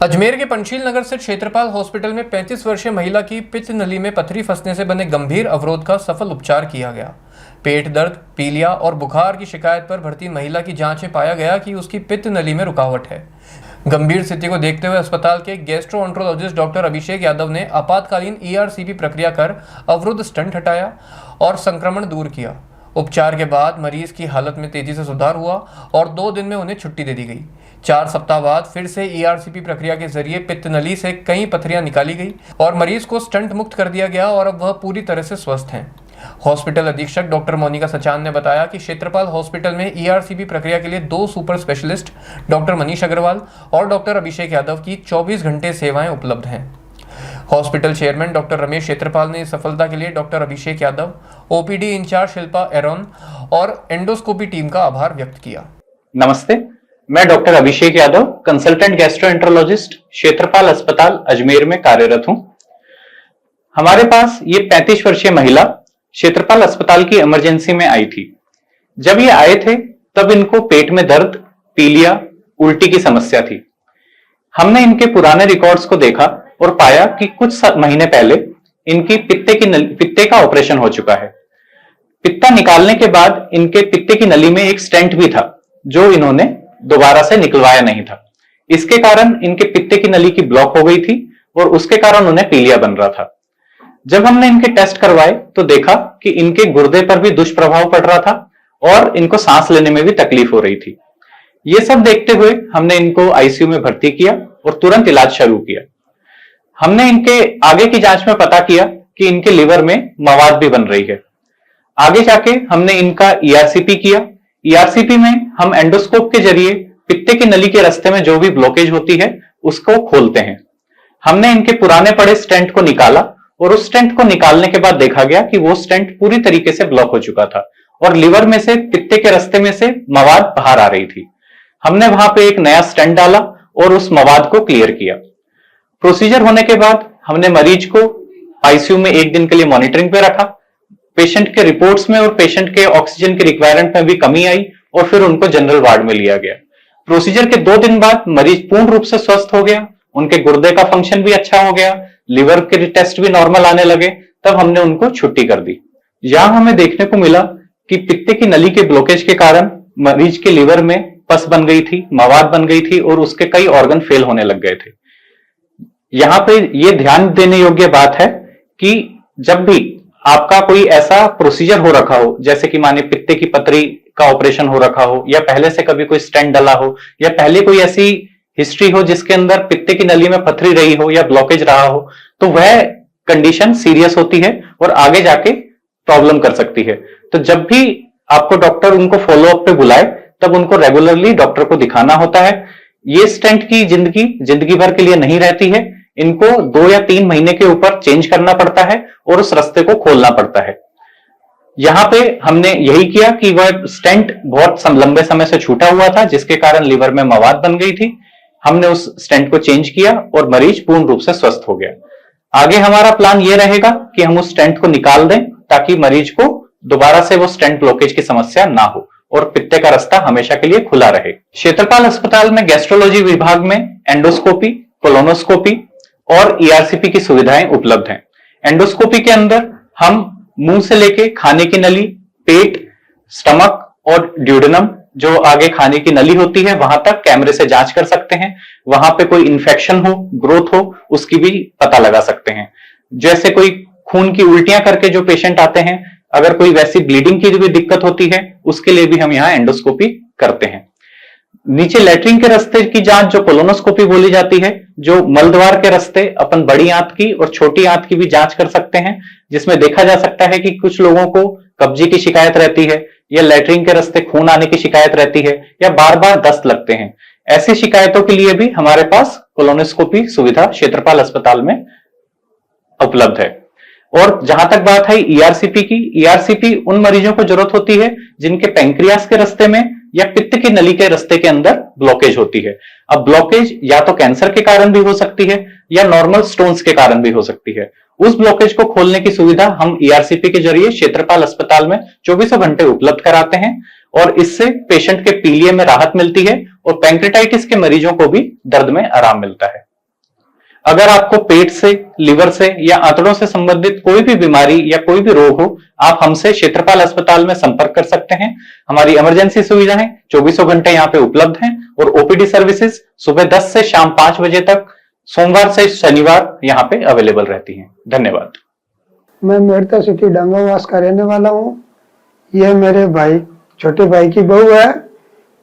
अजमेर के पंचशील नगर स्थित क्षेत्रपाल हॉस्पिटल में 35 वर्षीय महिला की पित्त नली में पथरी फंसने से बने गंभीर अवरोध का सफल उपचार किया गया। पेट दर्द, पीलिया और बुखार की शिकायत पर भर्ती महिला की जांच में पाया गया कि उसकी पित्त नली में रुकावट है। गंभीर स्थिति को देखते हुए अस्पताल के गैस्ट्रोएंट्रोलॉजिस्ट डॉक्टर अभिषेक यादव ने आपातकालीन ईआरसीपी प्रक्रिया कर अवरुद्ध स्टंट हटाया और संक्रमण दूर किया। उपचार के बाद मरीज की हालत में तेजी से सुधार हुआ और 2 दिन में उन्हें छुट्टी दे दी गई। 4 सप्ताह बाद फिर से ईआरसीपी प्रक्रिया के जरिए पित्त नली से कई पथरियां निकाली गई और मरीज को स्टंट मुक्त कर दिया गया और अब वह पूरी तरह से स्वस्थ हैं। हॉस्पिटल अधीक्षक डॉक्टर मोनिका सचान ने बताया कि क्षेत्रपाल हॉस्पिटल में ईआरसीपी प्रक्रिया के लिए 2 super specialist doctor Manish Agarwal और डॉक्टर अभिषेक यादव की 24 घंटे सेवाएं उपलब्ध हैं। Hospital chairman doctor Ramesh Kshetrapal ने इस सफलता के लिए doctor Abhishek Yadav, OPD incharge Shilpa Aaron और एंडोस्कोपी टीम का आभार व्यक्त किया। नमस्ते, मैं doctor Abhishek Yadav, consultant gastroenterologist, Kshetrapal अस्पताल अजमेर में कार्यरत हूं। हमारे पास ये 35 वर्षीय महिला क्षेत्रपाल अस्पताल की इमरजेंसी में आई थी। जब ये आए थे तब इनको पेट में दर्द, पीलिया, उल्टी की समस्या थी। हमने इनके पुराने रिकॉर्ड्स को देखा और पाया कि कुछ महीने पहले इनकी पित्ते का ऑपरेशन हो चुका है। पित्ता निकालने के बाद इनके पित्ते की नली में एक स्टेंट भी था जो इन्होंने दोबारा से निकलवाया नहीं था। इसके कारण इनके पित्ते की नली की ब्लॉक हो गई थी और उसके कारण उन्हें पीलिया बन रहा था। जब हमने इनके टेस्ट करवाए तो देखा कि इनके गुर्दे पर भी दुष्प्रभाव पड़ रहा था और इनको सांस लेने में भी तकलीफ हो रही थी। ये सब देखते हुए हमने इनको आईसीयू में भर्ती किया और तुरंत इलाज शुरू किया। हमने इनके आगे की जांच में पता किया कि इनके लिवर में मवाद भी बन रही है। आगे जाके हमने इनका ईआरसीपी किया। ईआरसीपी में हम एंडोस्कोप के जरिए पित्ते की नली के रास्ते में जो भी ब्लॉकेज होती है उसको खोलते हैं। हमने इनके पुराने पड़े स्टेंट को निकाला और उस स्टेंट को निकालने के बाद देखा गया कि वो स्टेंट पूरी तरीके से ब्लॉक हो चुका था और लिवर में से पित्ते के रास्ते में से मवाद बाहर आ रही थी। हमने वहां पे एक नया स्टेंट डाला और उस मवाद को क्लियर किया। प्रोसीजर होने के बाद हमने मरीज को आईसीयू में 1 दिन के लिए मॉनिटरिंग पे रखा। पेशेंट के रिपोर्ट्स में और पेशेंट के ऑक्सीजन के रिक्वायरमेंट में भी कमी आई और फिर उनको जनरल वार्ड में लिया गया। प्रोसीजर के 2 दिन बाद मरीज पूर्ण रूप से स्वस्थ हो गया, उनके गुर्दे का फंक्शन भी अच्छा हो गया, लिवर के टेस्ट भी नॉर्मल आने लगे। तब हमने उनको छुट्टी कर दी। यहां हमें देखने को मिला कि पित्ते की नली के ब्लॉकेज के कारण मरीज के लिवर में पस बन गई थी, मवाद बन गई थी और उसके कई ऑर्गन फेल होने लग गए थे। यहां पे ये ध्यान देने योग्य बात है कि जब भी आपका कोई ऐसा प्रोसीजर हो रखा हो, जैसे कि माने पित्ते की पथरी का ऑपरेशन हो रखा हो या पहले से कभी कोई स्टेंट डला हो या पहले कोई ऐसी हिस्ट्री हो जिसके अंदर पित्ते की नली में पथरी रही हो या ब्लॉकेज रहा हो, तो वह कंडीशन सीरियस होती है और आगे जाके प्रॉब्लम कर सकती है। तो जब भी आपको डॉक्टर उनको फॉलोअप पे बुलाए तब उनको रेगुलरली डॉक्टर को दिखाना होता है। ये स्टेंट की जिंदगी भर के लिए नहीं रहती है। इनको 2 या 3 महीने के ऊपर चेंज करना पड़ता है और उस रास्ते को खोलना पड़ता है। यहां पे हमने यही किया कि वह स्टेंट बहुत लंबे समय से छूटा हुआ था जिसके कारण लिवर में मवाद बन गई थी। हमने उस स्टेंट को चेंज किया और मरीज पूर्ण रूप से स्वस्थ हो गया। आगे हमारा प्लान यह रहेगा कि हम उस स्टेंट को निकाल दें ताकि मरीज को दोबारा से वो स्टेंट ब्लॉकेज की समस्या ना हो और पित्ते का रास्ता हमेशा के लिए खुला रहे। क्षेत्रपाल अस्पताल में गैस्ट्रोलॉजी विभाग में एंडोस्कोपी, कोलोनोस्कोपी और ईआरसीपी की सुविधाएं उपलब्ध हैं। एंडोस्कोपी के अंदर हम मुंह से लेके खाने की नली, पेट, स्टमक और ड्यूडेनम, जो आगे खाने की नली होती है, वहां तक कैमरे से जांच कर सकते हैं। वहां पे कोई इंफेक्शन हो, ग्रोथ हो, उसकी भी पता लगा सकते हैं। जैसे कोई खून की उल्टियां करके जो पेशेंट आते हैं, अगर कोई वैसी ब्लीडिंग की भी दिक्कत होती है, उसके लिए भी हम यहाँ एंडोस्कोपी करते हैं। नीचे लैट्रिन के रास्ते की जांच जो कोलोनोस्कोपी बोली जाती है, जो मलद्वार के रास्ते अपन बड़ी आंत की और छोटी आंत की भी जांच कर सकते हैं, जिसमें देखा जा सकता है कि कुछ लोगों को कब्जे की शिकायत रहती है या लैट्रिन के रास्ते खून आने की शिकायत रहती है या बार बार दस्त लगते हैं। ऐसी शिकायतों के लिए भी हमारे पास कोलोनोस्कोपी सुविधा क्षेत्रपाल अस्पताल में उपलब्ध है। और जहां तक बात है ईआरसीपी की, ईआरसीपी उन मरीजों को जरूरत होती है जिनके पैंक्रियास के रास्ते में या पित्त की नली के रास्ते के अंदर ब्लॉकेज होती है। अब ब्लॉकेज या तो कैंसर के कारण भी हो सकती है या नॉर्मल स्टोन्स के कारण भी हो सकती है। उस ब्लॉकेज को खोलने की सुविधा हम ईआरसीपी के जरिए क्षेत्रपाल अस्पताल में 24 घंटे उपलब्ध कराते हैं और इससे पेशेंट के पीलिया में राहत मिलती है और पैंक्रेटाइटिस के मरीजों को भी दर्द में आराम मिलता है। अगर आपको पेट से, लिवर से या आंतड़ों से संबंधित कोई भी बीमारी या कोई भी रोग हो, आप हमसे क्षेत्रपाल अस्पताल में संपर्क कर सकते हैं। हमारी इमरजेंसी सुविधाएं 24 घंटे यहाँ पे उपलब्ध हैं और ओपीडी सर्विसेज सुबह 10 से शाम 5 बजे तक सोमवार से शनिवार यहाँ पे अवेलेबल रहती हैं। धन्यवाद। मैं मेड़ता सिटी डांगावास का रहने वाला हूँ। यह मेरे भाई, छोटे भाई की बहू है,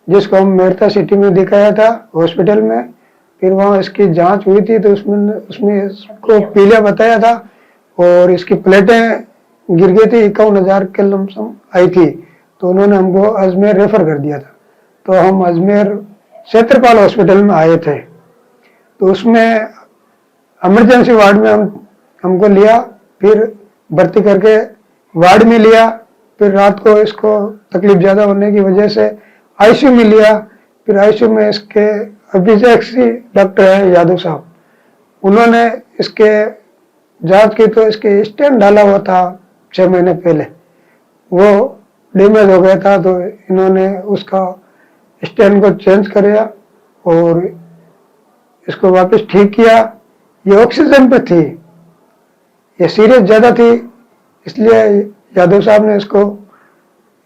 जिसको हम मेड़ता सिटी में दिखाया था हॉस्पिटल में। फिर वहाँ इसकी जांच हुई थी तो उसमें इसको पीलिया बताया था और इसकी प्लेटें गिर गई थी, 51,000 के लमसम आई थी। तो उन्होंने हमको अजमेर रेफर कर दिया था। तो हम अजमेर क्षेत्रपाल हॉस्पिटल में आए थे। तो उसमें इमरजेंसी वार्ड में हमको लिया, फिर भर्ती करके वार्ड में लिया। फिर रात को इसको तकलीफ ज्यादा होने की वजह से आईसीयू में लिया। फिर आईसीयू में इसके अभिषेक डॉक्टर है यादव साहब, उन्होंने इसके जांच की तो इसके स्टेंट डाला हुआ था 6 महीने पहले, वो डैमेज हो गया था। तो इन्होंने उसका स्टेंट को चेंज किया और इसको वापस ठीक किया। ये ऑक्सीजन पे थी, ये सीरियस ज्यादा थी, इसलिए यादव साहब ने इसको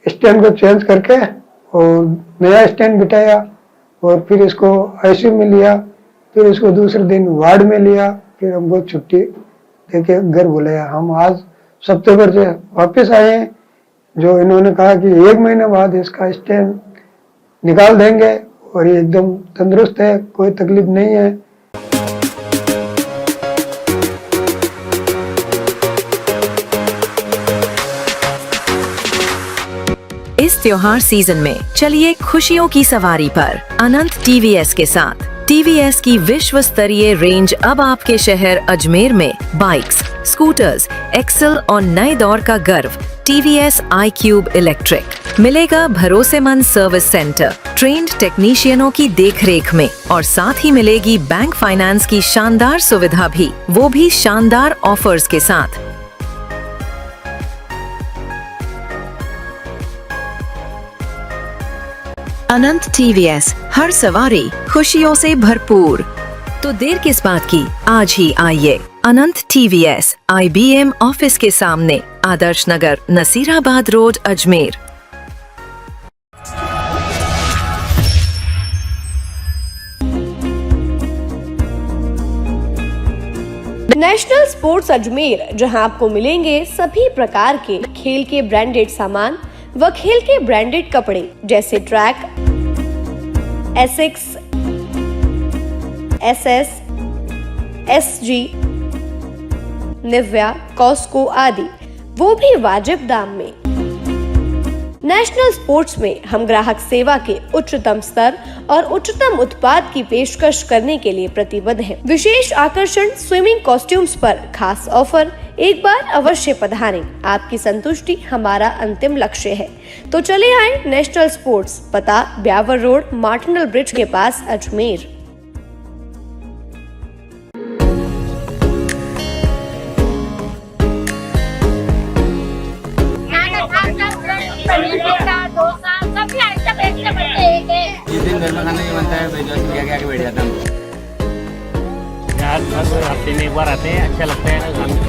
स्टेंट को चेंज करके और नया स्टेंट बिठाया और फिर इसको आईसीयू में लिया। फिर इसको दूसरे दिन वार्ड में लिया। फिर हमको छुट्टी देके घर बुलाया। हम आज सितंबर से वापस आए हैं, जो इन्होंने कहा कि 1 महीने बाद इसका स्टेंट निकाल देंगे और ये एकदम तंदुरुस्त है, कोई तकलीफ नहीं है। इस त्योहार सीजन में चलिए खुशियों की सवारी पर अनंत टीवीएस के साथ। टीवीएस की विश्व स्तरीय रेंज अब आपके शहर अजमेर में बाइक्स, स्कूटर्स, एक्सेल और नए दौर का गर्व टीवीएस iQube इलेक्ट्रिक मिलेगा भरोसेमंद सर्विस सेंटर, ट्रेन्ड टेक्नीशियनों की देखरेख में, और साथ ही मिलेगी बैंक फाइनेंस की शानदार सुविधा भी, वो भी शानदार ऑफर्स के साथ। अनंत टीवीएस, हर सवारी खुशियों से भरपूर। तो देर किस बात की, आज ही आइए अनंत टीवीएस IBM ऑफिस के सामने, Adarsh Nagar, Nasirabad road, Ajmer. National sports Ajmer, जहां आपको मिलेंगे सभी प्रकार के खेल के ब्रांडेड सामान व खेल के ब्रांडेड कपड़े जैसे track, Asics, SS, SG, Nivia, Cosco आदि, वो भी वाजिब दाम में। नेशनल स्पोर्ट्स में हम ग्राहक सेवा के उच्चतम स्तर और उच्चतम उत्पाद की पेशकश करने के लिए प्रतिबद्ध हैं। विशेष आकर्षण स्विमिंग कॉस्ट्यूम्स पर खास ऑफर, एक बार अवश्य पधारें। आपकी संतुष्टि हमारा अंतिम लक्ष्य है। तो चले आए नेशनल स्पोर्ट्स, पता ब्यावर रोड, मार्टिनल ब्रिज के पास, अजमेर। जिस दिन घर में खाना नहीं बनता है ब्रिजवासी क्या क्या बैठ जाता हूँ यार। हर हफ्ते में एक बार आते हैं, अच्छा लगता है ना खाना।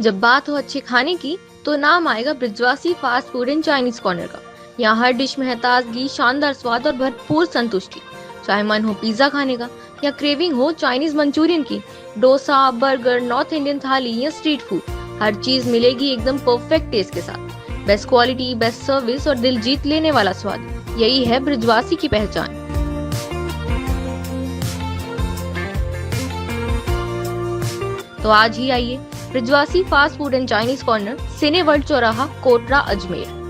जब बात हो अच्छे खाने की तो नाम आएगा Brijwasi fast food and Chinese corner का। यहाँ हर डिश में है ताजगी, शानदार स्वाद और भरपूर संतुष्टि। चाहे मन हो पिज्जा खाने का या क्रेविंग हो चाइनीज मंचूरियन की, डोसा, बर्गर, नॉर्थ इंडियन थाली या स्ट्रीट फूड, हर चीज मिलेगी एकदम परफेक्ट टेस्ट के साथ। बेस्ट क्वालिटी, बेस्ट सर्विस और दिल जीत लेने वाला स्वाद, यही है ब्रिजवासी की पहचान। तो आज ही आइए Brijwasi fast food and Chinese corner, cine world चौराहा, कोटरा, अजमेर।